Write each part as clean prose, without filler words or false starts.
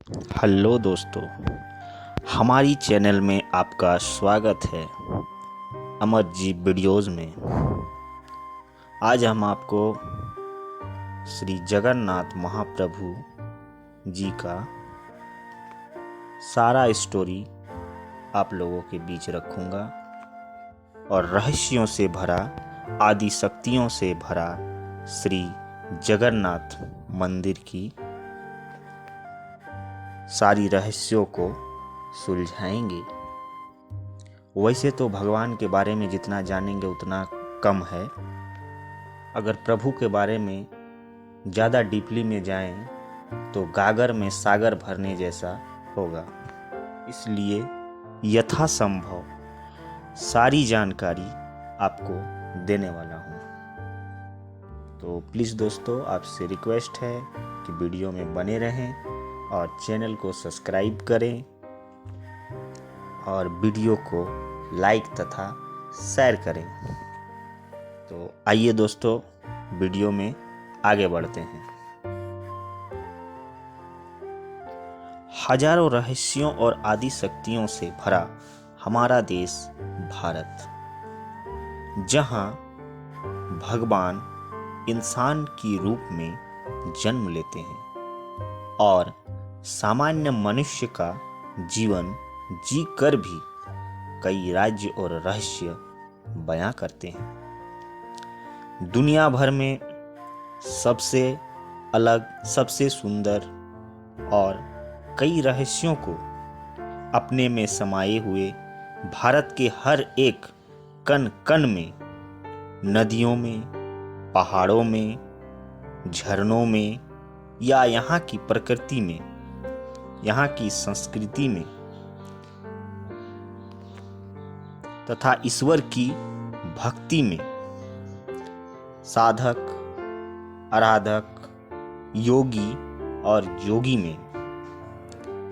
Hello दोस्तों, हमारी channel में आपका स्वागत है अमरजीत वीडियोज़ में। आज हम आपको श्री जगन्नाथ महाप्रभु जी का सारा स्टोरी आप लोगों के बीच रखूँगा और रहस्यों से भरा, आदि शक्तियों से भरा श्री जगन्नाथ मंदिर की सारी रहस्यों को सुलझाएंगे। वैसे तो भगवान के बारे में जितना जानेंगे उतना कम है। अगर प्रभु के बारे में ज़्यादा डीपली में जाएं तो गागर में सागर भरने जैसा होगा। इसलिए यथासंभव सारी जानकारी आपको देने वाला हूँ। तो प्लीज़ दोस्तों, आपसे रिक्वेस्ट है कि वीडियो में बने रहें और चैनल को सब्सक्राइब करें और वीडियो को लाइक तथा शेयर करें। तो आइए दोस्तों, वीडियो में आगे बढ़ते हैं। हजारों रहस्यों और आदि शक्तियों से भरा हमारा देश भारत, जहां भगवान इंसान की रूप में जन्म लेते हैं और सामान्य मनुष्य का जीवन जी कर भी कई राज्य और रहस्य बयां करते हैं। दुनिया भर में सबसे अलग, सबसे सुंदर और कई रहस्यों को अपने में समाये हुए भारत के हर एक कण कण में, नदियों में, पहाड़ों में, झरनों में या यहाँ की प्रकृति में, यहाँ की संस्कृति में तथा ईश्वर की भक्ति में, साधक, आराधक, योगी और जोगी में,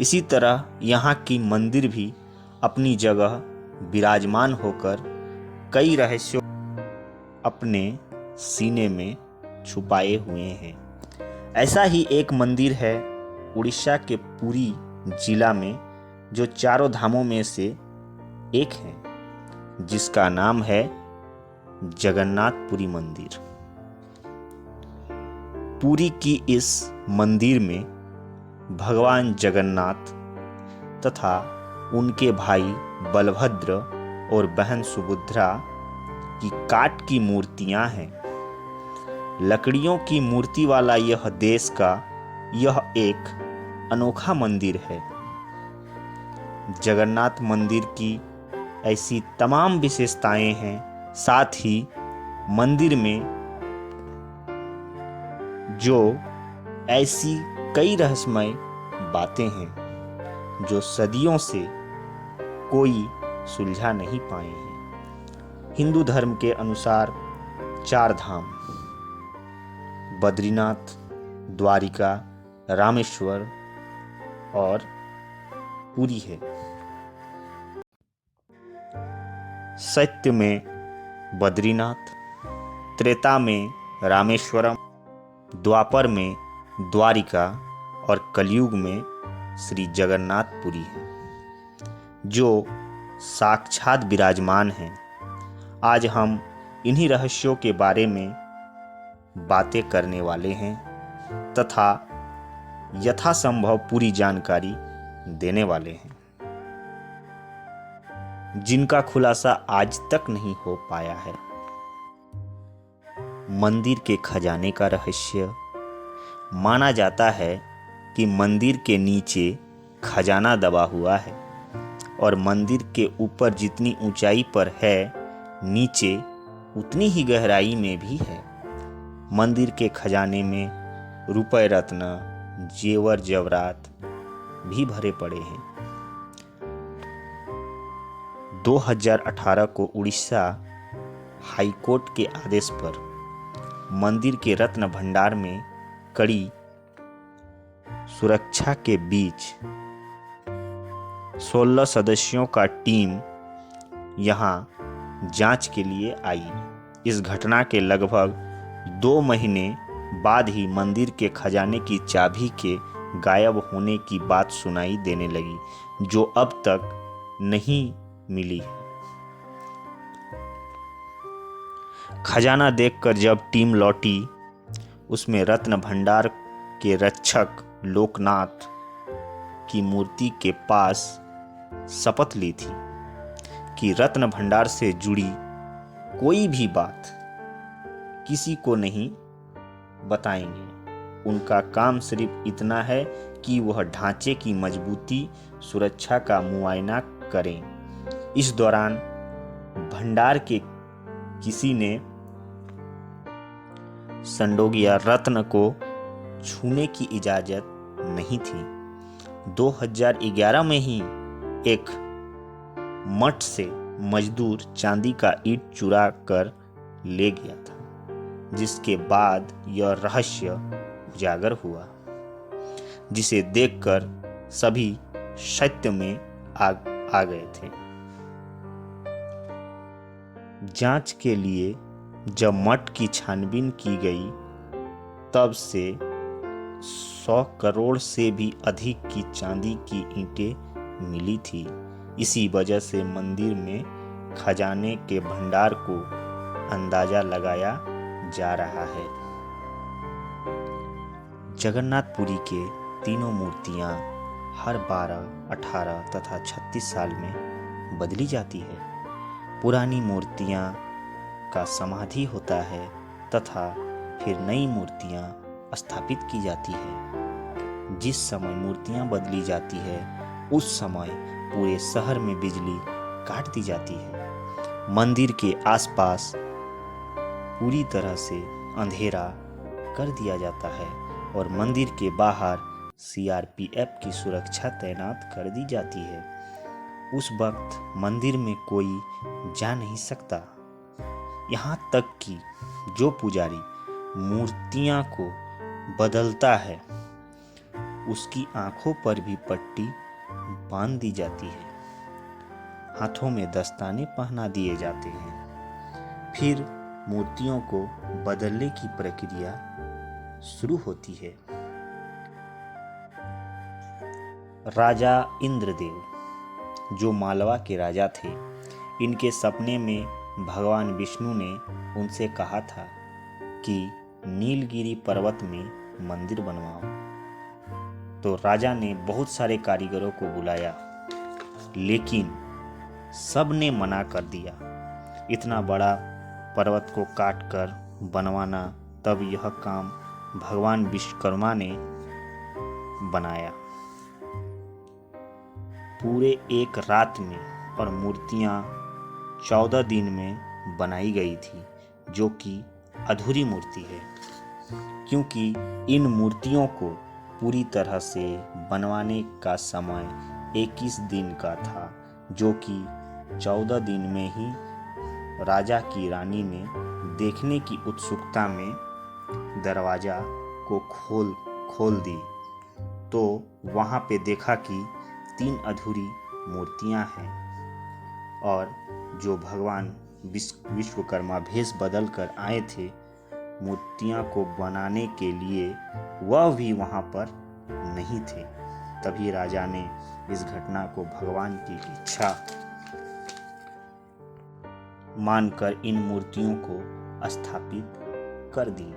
इसी तरह यहाँ की मंदिर भी अपनी जगह विराजमान होकर कई रहस्यों अपने सीने में छुपाए हुए हैं। ऐसा ही एक मंदिर है उड़ीसा के पुरी जिला में, जो चारों धामों में से एक है, जिसका नाम है जगन्नाथपुरी मंदिर। पुरी की इस मंदिर में भगवान जगन्नाथ तथा उनके भाई बलभद्र और बहन सुभद्रा की काठ की मूर्तियां हैं। लकड़ियों की मूर्ति वाला यह देश का यह एक अनोखा मंदिर है। जगन्नाथ मंदिर की ऐसी तमाम विशेषताएं हैं। साथ ही मंदिर में जो ऐसी कई रहस्यमय बातें हैं जो सदियों से कोई सुलझा नहीं पाए हैं। हिंदू धर्म के अनुसार 4 धाम बद्रीनाथ, द्वारिका, रामेश्वर और पुरी है। सत्य में बद्रीनाथ, त्रेता में रामेश्वरम, द्वापर में द्वारिका और कलयुग में श्री जगन्नाथपुरी है, जो साक्षात विराजमान हैं। आज हम इन्हीं रहस्यों के बारे में बातें करने वाले हैं तथा यथासंभव पूरी जानकारी देने वाले हैं, जिनका खुलासा आज तक नहीं हो पाया है। मंदिर के खजाने का रहस्य। माना जाता है कि मंदिर के नीचे खजाना दबा हुआ है और मंदिर के ऊपर जितनी ऊंचाई पर है, नीचे उतनी ही गहराई में भी है। मंदिर के खजाने में रुपए रत्न, जेवर जेवरात भी भरे पड़े हैं। 2018 को उड़ीसा हाई कोर्ट के आदेश पर मंदिर के रत्न भंडार में कड़ी सुरक्षा के बीच 16 सदस्यों का टीम यहां जांच के लिए आई। इस घटना के लगभग 2 महीने बाद ही मंदिर के खजाने की चाबी के गायब होने की बात सुनाई देने लगी, जो अब तक नहीं मिली है। खजाना देखकर जब टीम लौटी, उसमें रत्न भंडार के रक्षक लोकनाथ की मूर्ति के पास शपथ ली थी कि रत्न भंडार से जुड़ी कोई भी बात किसी को नहीं बताएंगे। उनका काम सिर्फ इतना है कि वह ढांचे की मजबूती, सुरक्षा का मुआयना करें। इस दौरान भंडार के किसी ने संडोगिया रत्न को छूने की इजाजत नहीं थी। 2011 में ही एक मठ से मजदूर चांदी का ईंट चुरा कर ले गया था, जिसके बाद यह रहस्य उजागर हुआ, जिसे देखकर सभी सत्य में आ गए थे। जांच के लिए जब मठ की छानबीन की गई, तब से 100 करोड़ से भी अधिक की चांदी की ईंटें मिली थी। इसी वजह से मंदिर में खजाने के भंडार को अंदाजा लगाया जा रहा है। जगन्नाथपुरी के तीनों मूर्तियां हर 12, 18 तथा 36 साल में बदली जाती है। पुरानी मूर्तियां का समाधि होता है तथा फिर नई मूर्तियां स्थापित की जाती है। जिस समय मूर्तियां बदली जाती है, उस समय पूरे शहर में बिजली काट दी जाती है। मंदिर के आसपास पूरी तरह से अंधेरा कर दिया जाता है और मंदिर के बाहर CRPF की सुरक्षा तैनात कर दी जाती है। उस वक्त मंदिर में कोई जा नहीं सकता। यहाँ तक कि जो पुजारी मूर्तियाँ को बदलता है, उसकी आंखों पर भी पट्टी बांध दी जाती है। हाथों में दस्ताने पहना दिए जाते हैं। फिर मूर्तियों को बदलने की प्रक्रिया शुरू होती है। राजा इंद्रदेव, जो मालवा के राजा थे, इनके सपने में भगवान विष्णु ने उनसे कहा था कि नीलगिरी पर्वत में मंदिर बनवाओ। तो राजा ने बहुत सारे कारीगरों को बुलाया, लेकिन सब ने मना कर दिया। इतना बड़ा पर्वत को काटकर बनवाना, तब यह काम भगवान विश्वकर्मा ने बनाया। पूरे एक रात में और मूर्तियां 14 दिन में बनाई गई थी, जो कि अधूरी मूर्ति है, क्योंकि इन मूर्तियों को पूरी तरह से बनवाने का समय 21 दिन का था, जो कि 14 दिन में ही राजा की रानी ने देखने की उत्सुकता में दरवाजा को खोल दी, तो वहाँ पे देखा कि 3 अधूरी मूर्तियाँ हैं और जो भगवान विश्वकर्मा भेष बदल कर आए थे मूर्तियाँ को बनाने के लिए, वह भी वहाँ पर नहीं थे। तभी राजा ने इस घटना को भगवान की इच्छा मानकर इन मूर्तियों को स्थापित कर दी।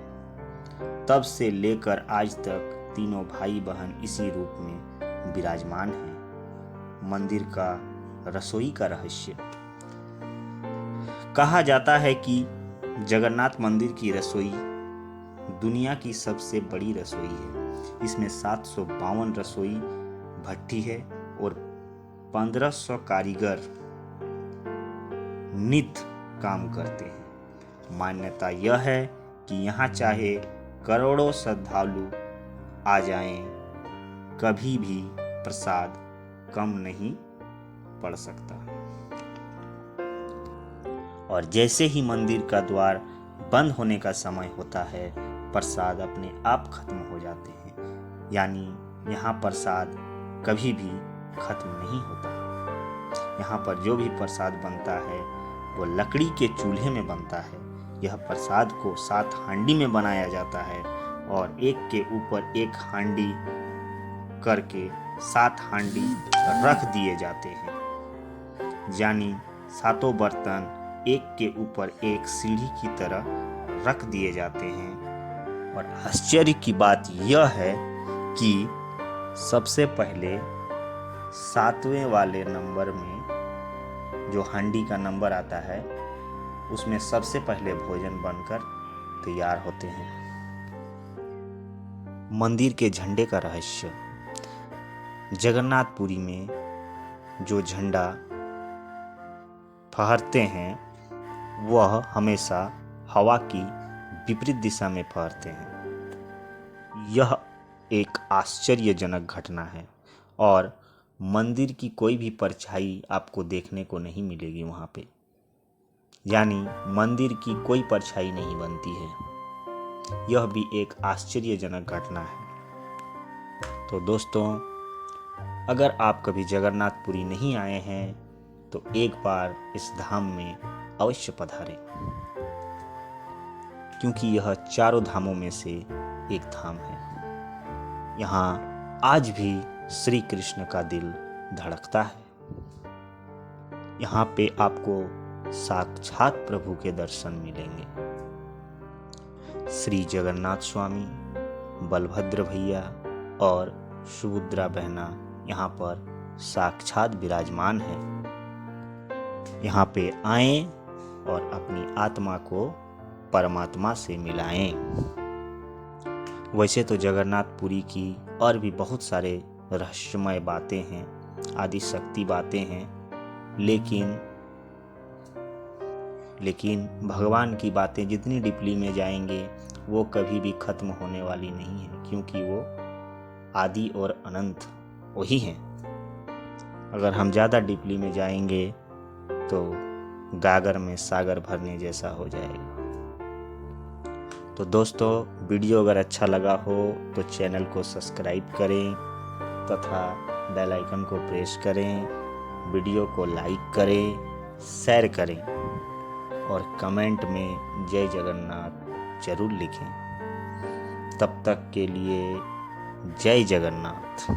तब से लेकर आज तक तीनों भाई बहन इसी रूप में विराजमान हैं। मंदिर का रसोई का रहस्य। कहा जाता है कि जगन्नाथ मंदिर की रसोई दुनिया की सबसे बड़ी रसोई है। इसमें 752 रसोई भट्टी है और 1500 कारीगर नित्य काम करते हैं। मान्यता यह है कि यहाँ चाहे करोड़ों श्रद्धालु आ जाएं, कभी भी प्रसाद कम नहीं पड़ सकता। और जैसे ही मंदिर का द्वार बंद होने का समय होता है, प्रसाद अपने आप खत्म हो जाते हैं। यानी यहाँ प्रसाद कभी भी खत्म नहीं होता। यहाँ पर जो भी प्रसाद बनता है वो लकड़ी के चूल्हे में बनता है। यह प्रसाद को 7 हांडी में बनाया जाता है और एक के ऊपर एक हांडी करके 7 हांडी रख दिए जाते हैं, यानी 7 बर्तन एक के ऊपर एक सीढ़ी की तरह रख दिए जाते हैं। और आश्चर्य की बात यह है कि सबसे पहले 7वें वाले नंबर में जो हांडी का नंबर आता है उसमें सबसे पहले भोजन बनकर तैयार होते हैं। मंदिर के झंडे का रहस्य। जगन्नाथपुरी में जो झंडा फहरते हैं वह हमेशा हवा की विपरीत दिशा में फहरते हैं। यह एक आश्चर्यजनक घटना है और मंदिर की कोई भी परछाई आपको देखने को नहीं मिलेगी वहाँ पे, यानी मंदिर की कोई परछाई नहीं बनती है। यह भी एक आश्चर्यजनक घटना है। तो दोस्तों, अगर आप कभी जगन्नाथपुरी नहीं आए हैं तो एक बार इस धाम में अवश्य पधारें, क्योंकि यह चारों धामों में से एक धाम है। यहाँ आज भी श्री कृष्ण का दिल धड़कता है। यहाँ पे आपको साक्षात प्रभु के दर्शन मिलेंगे। श्री जगन्नाथ स्वामी, बलभद्र भैया और सुभद्रा बहना यहाँ पर साक्षात विराजमान है। यहाँ पे आएं और अपनी आत्मा को परमात्मा से मिलाएं। वैसे तो जगन्नाथपुरी की और भी बहुत सारे रहस्यमय बातें हैं, आदि शक्ति बातें हैं, लेकिन भगवान की बातें जितनी डीपली में जाएंगे वो कभी भी खत्म होने वाली नहीं है, क्योंकि वो आदि और अनंत वही हैं। अगर हम ज़्यादा डीपली में जाएंगे तो गागर में सागर भरने जैसा हो जाएगा। तो दोस्तों, वीडियो अगर अच्छा लगा हो तो चैनल को सब्सक्राइब करें तथा बेल आइकन को प्रेस करें, वीडियो को लाइक करें, शेयर करें और कमेंट में जय जगन्नाथ जरूर लिखें। तब तक के लिए जय जगन्नाथ।